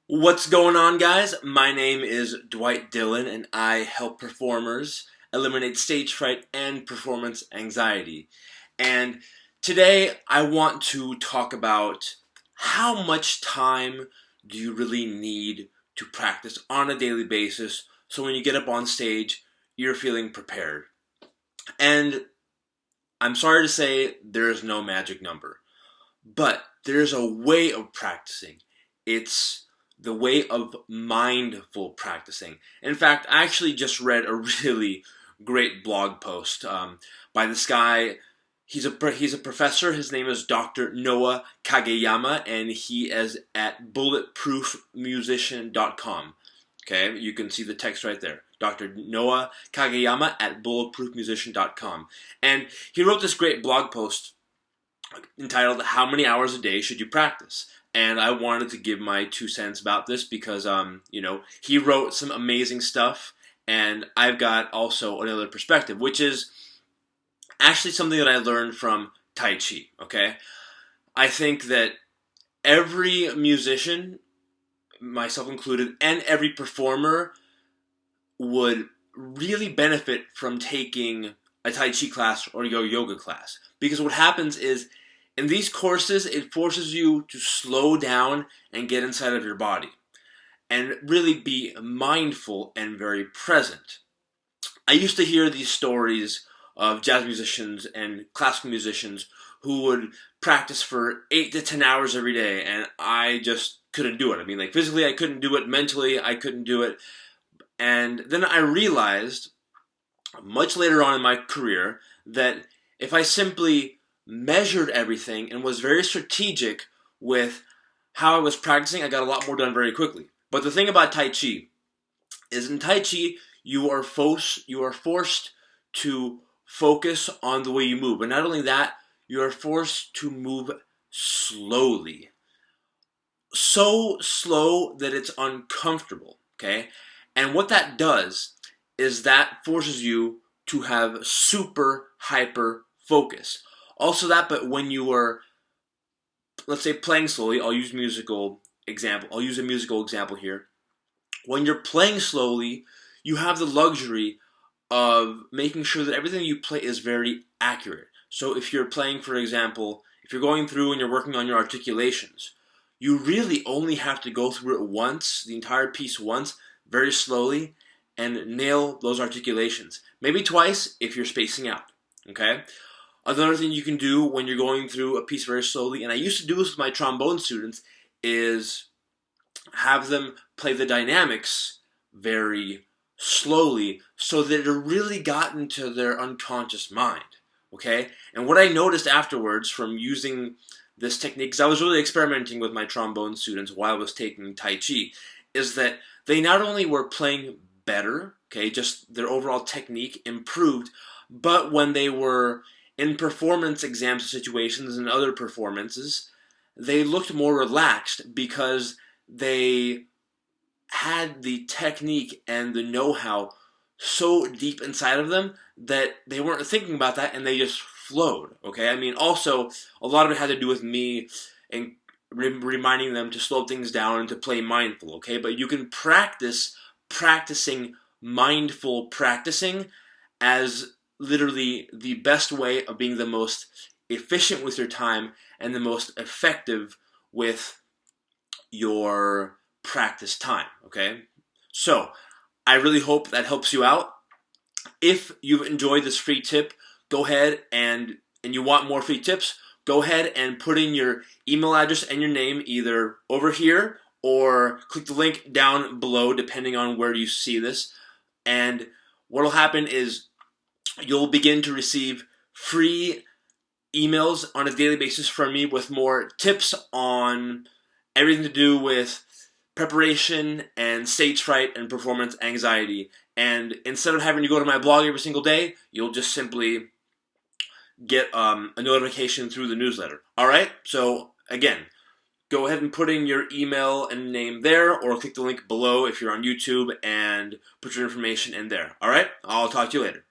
What's going on, guys? My name is Dwight Dillon, and I help performers eliminate stage fright and performance anxiety. And today I want to talk about how much time do you really need to practice on a daily basis so when you get up on stage, you're feeling prepared. And I'm sorry to say there is no magic number, but there's a way of practicing. It's the way of mindful practicing. In fact, I actually just read a really great blog post by this guy. He's a professor. His name is Dr. Noah Kageyama, and he is at bulletproofmusician.com. Okay, you can see the text right there. Dr. Noah Kageyama at bulletproofmusician.com. And he wrote this great blog post entitled "How Many Hours a Day Should You Practice?" And I wanted to give my 2 cents about this because, he wrote some amazing stuff, and I've got also another perspective, which is actually something that I learned from Tai Chi, okay? I think that every musician, myself included, and every performer would really benefit from taking a Tai Chi class or a yoga class. Because what happens is, in these courses, it forces you to slow down and get inside of your body and really be mindful and very present. I used to hear these stories of jazz musicians and classical musicians who would practice for 8 to 10 hours every day, and I just couldn't do it. I mean, like, physically I couldn't do it, mentally I couldn't do it. And then I realized, much later on in my career, that if I simply measured everything and was very strategic with how I was practicing, I got a lot more done very quickly. But the thing about Tai Chi is, in Tai Chi, you are forced to focus on the way you move. And not only that, you are forced to move slowly. So slow that it's uncomfortable, okay? And what that does is that forces you to have super hyper focus. Also that, but when you are, let's say, playing slowly, I'll use a musical example here. When you're playing slowly, you have the luxury of making sure that everything you play is very accurate. So if you're playing, for example, if you're going through and you're working on your articulations, you really only have to go through it once, the entire piece once, very slowly, and nail those articulations. Maybe twice if you're spacing out, okay? Another thing you can do when you're going through a piece very slowly, and I used to do this with my trombone students, is have them play the dynamics very slowly so that it really got into their unconscious mind, okay? And what I noticed afterwards from using this technique, because I was really experimenting with my trombone students while I was taking Tai Chi, is that they not only were playing better, okay, just their overall technique improved, but when they were in performance exam situations and other performances, they looked more relaxed because they had the technique and the know-how so deep inside of them that they weren't thinking about that and they just flowed, okay? I mean, also, a lot of it had to do with me and reminding them to slow things down and to play mindful, okay? But you can practice practicing mindful practicing as literally the best way of being the most efficient with your time and the most effective with your practice time, okay? So, I really hope that helps you out. If you've enjoyed this free tip, go ahead and you want more free tips, go ahead and put in your email address and your name either over here or click the link down below depending on where you see this. And what will happen is you'll begin to receive free emails on a daily basis from me with more tips on everything to do with preparation and stage fright and performance anxiety. And instead of having to go to my blog every single day, you'll just simply get a notification through the newsletter. Alright? So, again, go ahead and put in your email and name there, or click the link below if you're on YouTube and put your information in there. Alright? I'll talk to you later.